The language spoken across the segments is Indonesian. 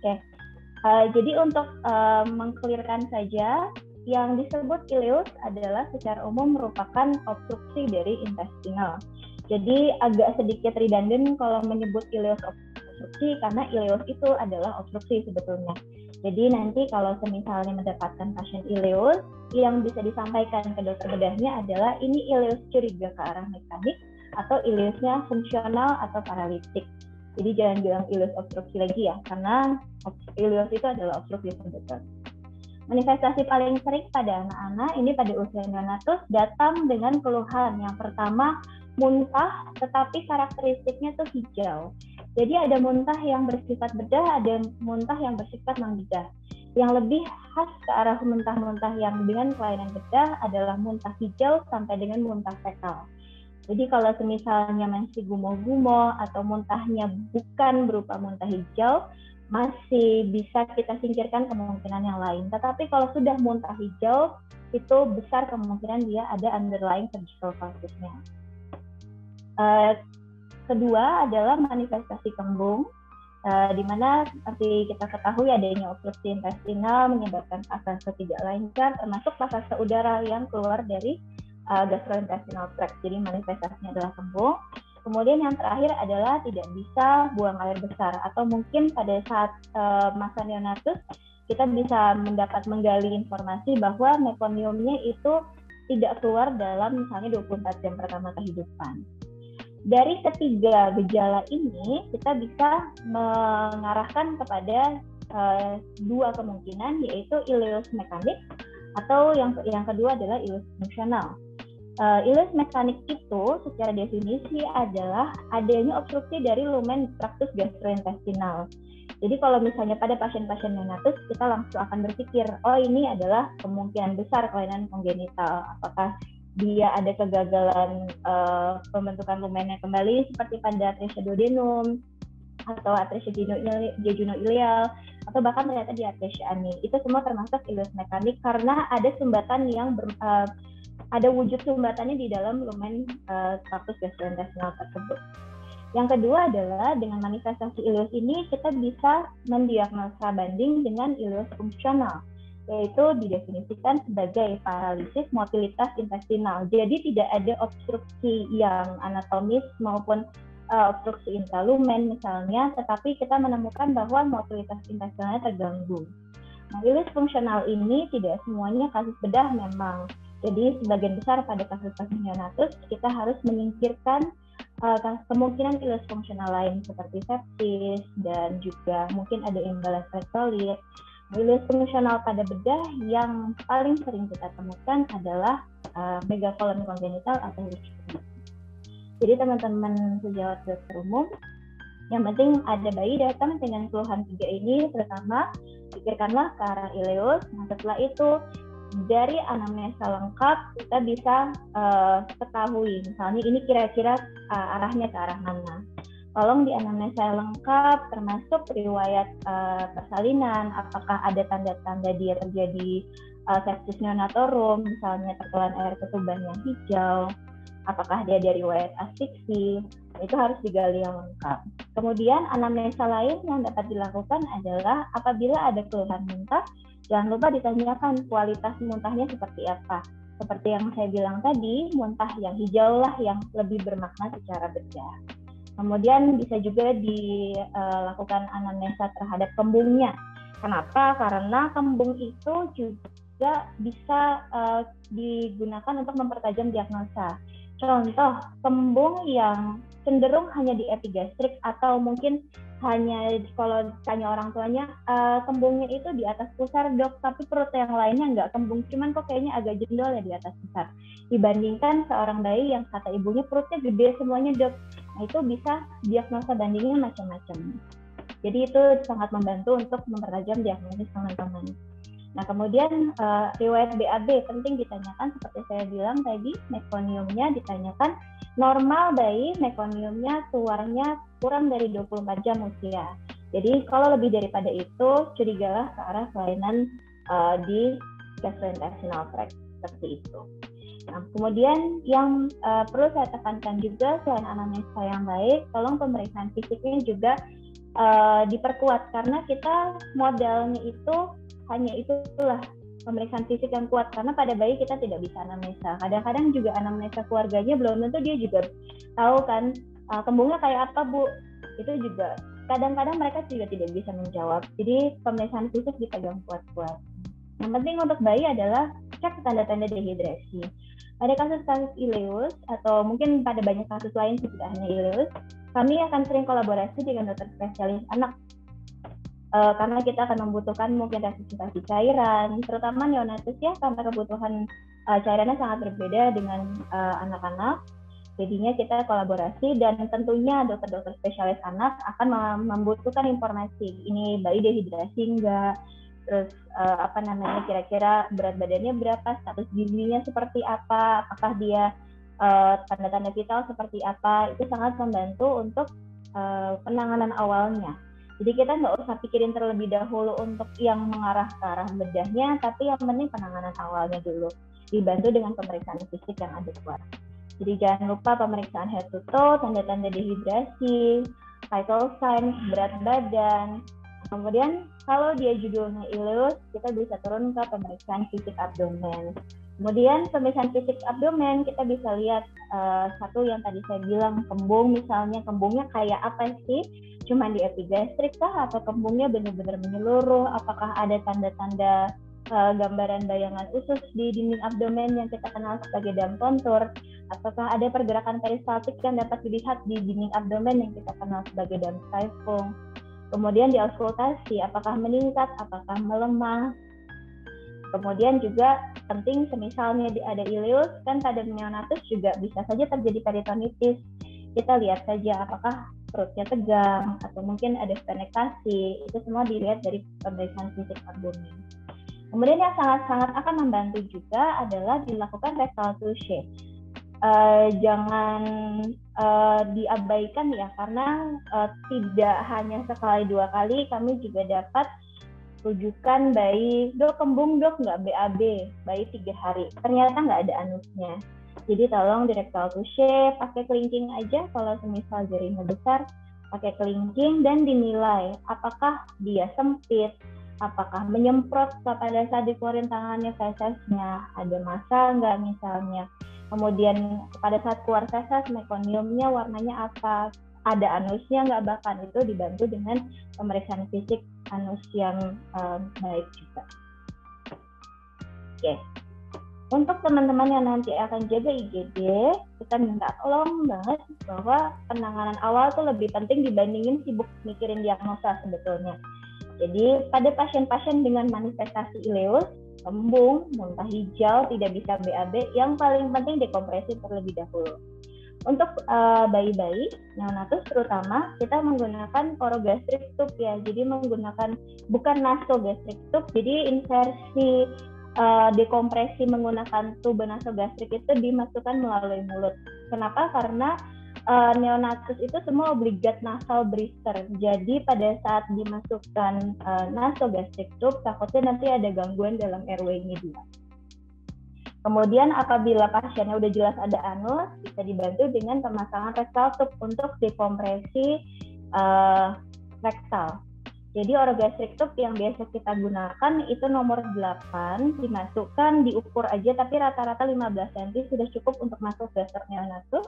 Oke. Jadi untuk mengklirkan saja, yang disebut ileus adalah secara umum merupakan obstruksi dari intestinal. Jadi agak sedikit redundant kalau menyebut ileus obstruksi karena ileus itu adalah obstruksi sebetulnya. Jadi nanti kalau misalnya mendapatkan pasien ileus, yang bisa disampaikan ke dokter bedahnya adalah ini ileus curiga ke arah mekanik atau ileusnya fungsional atau paralitik. Jadi jangan bilang ileus obstruksi lagi ya, karena ileus itu adalah obstruksi sebetulnya. Manifestasi paling sering pada anak-anak ini pada usia neonatus datang dengan keluhan. Yang pertama, muntah, tetapi karakteristiknya tuh hijau. Jadi ada muntah yang bersifat bedah, ada muntah yang bersifat non-bedah. Yang lebih khas ke arah muntah-muntah yang dengan kelainan bedah adalah muntah hijau sampai dengan muntah fekal. Jadi kalau misalnya masih gumo-gumo atau muntahnya bukan berupa muntah hijau, masih bisa kita singkirkan kemungkinan yang lain. Tetapi kalau sudah muntah hijau, itu besar kemungkinan dia ada underlying surgical cause-nya. Kedua adalah manifestasi kembung, di mana seperti kita ketahui adanya obstruksi intestinal menyebabkan pasase tidak lancar, termasuk pasase udara yang keluar dari gastrointestinal tract. Jadi manifestasinya adalah kembung. Kemudian yang terakhir adalah tidak bisa buang air besar, atau mungkin pada saat masa neonatus kita bisa menggali informasi bahwa mekoniumnya itu tidak keluar dalam misalnya 24 jam pertama kehidupan. Dari ketiga gejala ini kita bisa mengarahkan kepada dua kemungkinan, yaitu ileus mekanik atau yang kedua adalah ileus fungsional. Ileus mekanik itu secara definisi adalah adanya obstruksi dari lumen traktus gastrointestinal. Jadi kalau misalnya pada pasien-pasien neonatus kita langsung akan berpikir, oh ini adalah kemungkinan besar kelainan kongenital. Apakah dia ada kegagalan pembentukan lumennya kembali seperti pada atresia duodenum atau atresia jejunoileal atau bahkan ternyata di atresia ani. Itu semua termasuk ileus mekanik karena ada sumbatan yang ada wujud sumbatannya di dalam lumen traktus gastrointestinal tersebut. Yang kedua adalah dengan manifestasi ileus ini kita bisa mendiagnosa banding dengan ileus fungsional, yaitu didefinisikan sebagai paralisis motilitas intestinal. Jadi tidak ada obstruksi yang anatomis maupun obstruksi intralumen misalnya, tetapi kita menemukan bahwa motilitas intestinalnya terganggu. Nah, ileus fungsional ini tidak semuanya kasus bedah memang. Jadi sebagian besar pada kasus-kasus neonatus kita harus menyingkirkan kemungkinan ileus fungsional lain seperti sepsis dan juga mungkin ada imbalans elektrolit. Ileus fungsional pada bedah yang paling sering kita temukan adalah megacolon congenital atau leukemia. Jadi teman-teman sejawat dokter umum, yang penting ada bayi datang dengan keluhan 3 ini, pertama pikirkanlah ke arah ileus. Nah, setelah itu dari anamnesa lengkap kita bisa ketahui misalnya ini kira-kira arahnya ke arah mana. Tolong di anamnesa lengkap termasuk riwayat persalinan, apakah ada tanda-tanda dia terjadi sepsis neonatorum, misalnya tertelan air ketuban yang hijau, apakah dia ada riwayat asfiksi, itu harus digali yang lengkap. Kemudian anamnesa lain yang dapat dilakukan adalah apabila ada keluhan muntah, jangan lupa ditanyakan kualitas muntahnya seperti apa. Seperti yang saya bilang tadi, muntah yang hijau lah yang lebih bermakna secara bedah. Kemudian bisa juga dilakukan anamnesa terhadap kembungnya. Kenapa? Karena kembung itu juga bisa digunakan untuk mempertajam diagnosa. Contoh, kembung yang cenderung hanya di epigastrik atau mungkin hanya kalau tanya orang tuanya, kembungnya itu di atas pusar dok, tapi perut yang lainnya nggak kembung, cuman kok kayaknya agak jendol ya di atas pusar. Dibandingkan seorang bayi yang kata ibunya perutnya gede semuanya dok, nah itu bisa diagnosa bandingnya macam-macam. Jadi itu sangat membantu untuk mempertajam diagnosis teman-teman. Nah kemudian riwayat BAB penting ditanyakan seperti saya bilang tadi, mekoniumnya ditanyakan. Normal bayi mekoniumnya keluarnya kurang dari 24 jam usia. Jadi kalau lebih daripada itu, curigalah ke arah kelainan di gastrointestinal tract seperti itu. Nah, kemudian yang perlu saya tekankan juga selain anamnesa yang baik, tolong pemeriksaan fisiknya juga diperkuat karena kita modalnya itu hanya itulah pemeriksaan fisik yang kuat, karena pada bayi kita tidak bisa anamnesa. Kadang-kadang juga anamnesa keluarganya belum tentu dia juga tahu kan kembungnya kayak apa Bu, itu juga kadang-kadang mereka juga tidak bisa menjawab. Jadi pemeriksaan fisik dipegang kuat-kuat. Yang penting untuk bayi adalah cek tanda-tanda dehidrasi. Pada kasus-kasus ileus atau mungkin pada banyak kasus lain tidak hanya ileus, kami akan sering kolaborasi dengan dokter spesialis anak karena kita akan membutuhkan mungkin resusitasi cairan, terutama neonatus ya, karena kebutuhan cairannya sangat berbeda dengan anak-anak. Jadinya kita kolaborasi dan tentunya dokter-dokter spesialis anak akan membutuhkan informasi ini bayi dehidrasi enggak, terus kira-kira berat badannya berapa, status gizinya seperti apa, apakah dia tanda-tanda vital seperti apa. Itu sangat membantu untuk penanganan awalnya. Jadi kita nggak usah pikirin terlebih dahulu untuk yang mengarah ke arah bedahnya, tapi yang penting penanganan awalnya dulu, dibantu dengan pemeriksaan fisik yang adekuat. Jadi jangan lupa pemeriksaan head to toe, tanda-tanda dehidrasi, vital signs, berat badan. Kemudian kalau dia judulnya ileus, kita bisa turun ke pemeriksaan fisik abdomen. Kemudian pemeriksaan fisik abdomen kita bisa lihat satu yang tadi saya bilang, kembung misalnya, kembungnya kayak apa sih? Cuma di epigastrik kah atau kembungnya benar-benar menyeluruh? Apakah ada tanda-tanda gambaran bayangan usus di dinding abdomen yang kita kenal sebagai dam kontur? Apakah ada pergerakan peristaltik yang dapat dilihat di dinding abdomen yang kita kenal sebagai dam typhoon? Kemudian di auskultasi, apakah meningkat, apakah melemah? Kemudian juga penting semisalnya ada ileus, kan pada neonatus juga bisa saja terjadi peritonitis. Kita lihat saja apakah perutnya tegang atau mungkin ada spenektasi. Itu semua dilihat dari pemeriksaan fisik abdomen. Kemudian yang sangat-sangat akan membantu juga adalah dilakukan rectal touche. Jangan diabaikan ya, karena tidak hanya sekali dua kali kami juga dapat rujukan bayi, dok kembung dok nggak BAB, bayi 3 hari, ternyata nggak ada anusnya. Jadi tolong di rectal touche, pakai kelingking aja kalau semisal jarinya besar, pakai kelingking dan dinilai apakah dia sempit, apakah menyemprot pada saat dikeluarin tangannya fesesnya, ada massa nggak misalnya. Kemudian pada saat keluar feses, mekoniumnya warnanya apa, ada anusnya nggak, bahkan itu dibantu dengan pemeriksaan fisik anus yang baik juga. Oke. Untuk teman-teman yang nanti akan jaga IGD, kita minta tolong banget bahwa penanganan awal tuh lebih penting dibandingin sibuk mikirin diagnosa sebetulnya. Jadi pada pasien-pasien dengan manifestasi ileus, kembung, muntah hijau, tidak bisa BAB, yang paling penting dekompresi terlebih dahulu. Untuk bayi-bayi neonatus terutama, kita menggunakan orogastric tube ya, jadi menggunakan bukan nasogastric tube, jadi inversi dekompresi menggunakan tube nasogastrik itu dimasukkan melalui mulut. Kenapa? Karena neonatus itu semua obligat nasal breather. Jadi pada saat dimasukkan nasogastrik tube, takutnya nanti ada gangguan dalam airway-nya dia. Kemudian apabila pasiennya udah jelas ada anus, bisa dibantu dengan pemasangan rectal tube untuk dekompresi rektal. Jadi orogastric tube yang biasa kita gunakan itu nomor 8, dimasukkan, diukur aja, tapi rata-rata 15 cm sudah cukup untuk masuk dasar neonatus.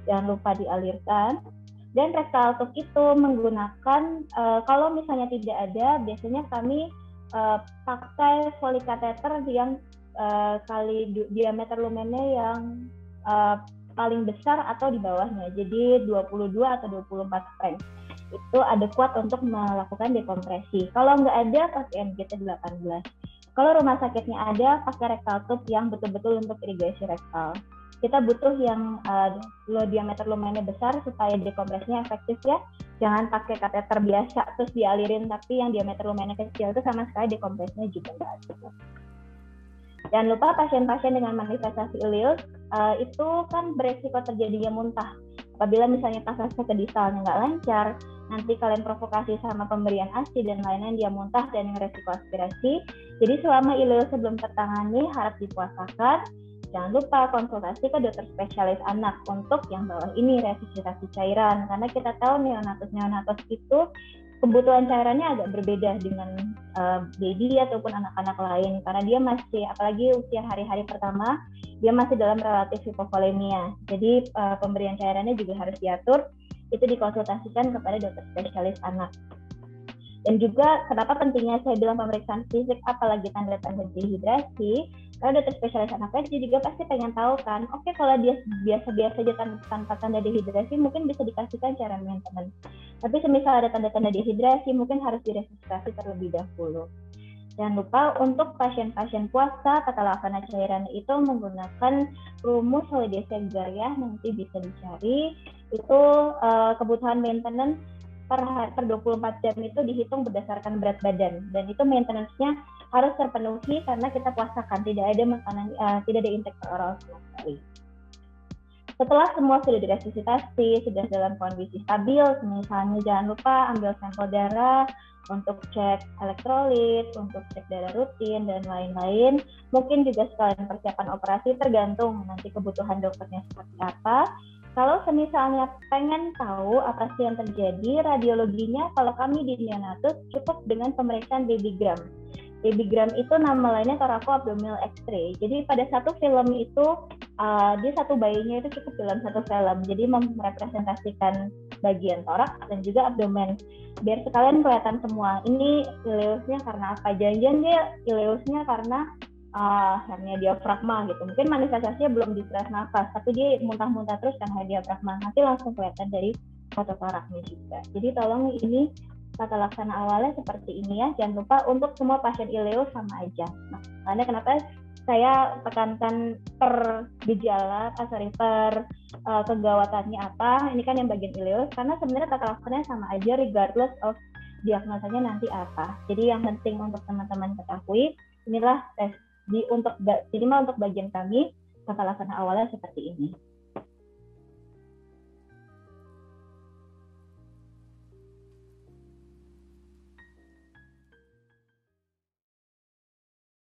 Jangan lupa dialirkan. Dan rectal tube itu menggunakan, kalau misalnya tidak ada, biasanya kami pakai Foley catheter yang kali diameter lumennya yang paling besar atau di bawahnya, jadi 22 atau 24 French. Itu adekuat untuk melakukan dekompresi. Kalau nggak ada, pakai MGT 18. Kalau rumah sakitnya ada, pakai rectal tube yang betul-betul untuk irigasi rektal. Kita butuh yang diameter lumennya besar supaya dekompresinya efektif ya. Jangan pakai kateter biasa terus dialirin, tapi yang diameter lumennya kecil itu sama sekali dekompresinya juga nggak ada. Jangan lupa pasien-pasien dengan manifestasi ileus itu kan beresiko terjadinya muntah. Apabila misalnya pasase kedistalnya nggak lancar, nanti kalian provokasi sama pemberian ASI dan lainnya, dia muntah dan resiko aspirasi. Jadi selama ileus belum tertangani, harap dipuasakan. Jangan lupa konsultasi ke dokter spesialis anak untuk yang bawah ini resusitasi cairan. Karena kita tahu neonatus itu kebutuhan cairannya agak berbeda dengan baby ataupun anak-anak lain, karena dia masih, apalagi usia hari-hari pertama, dia masih dalam relatif hipovolemia. Jadi pemberian cairannya juga harus diatur, itu dikonsultasikan kepada dokter spesialis anak. Dan juga kenapa pentingnya saya bilang pemeriksaan fisik, apalagi tanda-tanda dehidrasi, karena dokter spesialis anak dia juga pasti pengen tahu kan, oke, kalau dia biasa-biasa aja tanpa tanda dehidrasi, mungkin bisa dikasihkan cairan maintenance. Tapi semisal ada tanda-tanda dehidrasi, mungkin harus diresusitasi terlebih dahulu. Jangan lupa untuk pasien-pasien puasa, tata laksana cairan itu menggunakan rumus Holiday Sager ya, nanti bisa dicari. Itu kebutuhan maintenance per 24 jam itu dihitung berdasarkan berat badan, dan itu maintenance-nya harus terpenuhi karena kita puasakan, tidak ada makanan, tidak ada intake per oral sama sekali. Setelah semua sudah diresusitasi, sudah dalam kondisi stabil, misalnya jangan lupa ambil sampel darah untuk cek elektrolit, untuk cek darah rutin, dan lain-lain. Mungkin juga sekalian persiapan operasi, tergantung nanti kebutuhan dokternya seperti apa. Kalau misalnya pengen tahu apa sih yang terjadi, radiologinya kalau kami di neonatus cukup dengan pemeriksaan babygram. Babygram itu nama lainnya thoracoabdominal X-ray. Jadi pada satu film itu, dia satu bayinya itu cukup dalam satu film. Jadi merepresentasikan bagian toraks dan juga abdomen. Biar sekalian kelihatan semua. Ini ileusnya karena apa? Jangan-jangan dia ileusnya karena hernia diafragma gitu. Mungkin manifestasinya belum distress nafas, tapi dia muntah-muntah terus karena diafragma. Nanti langsung kelihatan dari foto toraksnya juga. Jadi tolong ini tata laksana awalnya seperti ini ya. Jangan lupa untuk semua pasien ileus sama aja. Makanya kenapa saya tekankan per gejala, per kegawatannya apa. Ini kan yang bagian ileus, karena sebenarnya tata laksananya sama aja regardless of diagnosanya nanti apa. Jadi yang penting untuk teman-teman ketahui, inilah tes untuk bagian kami, tata laksana awalnya seperti ini.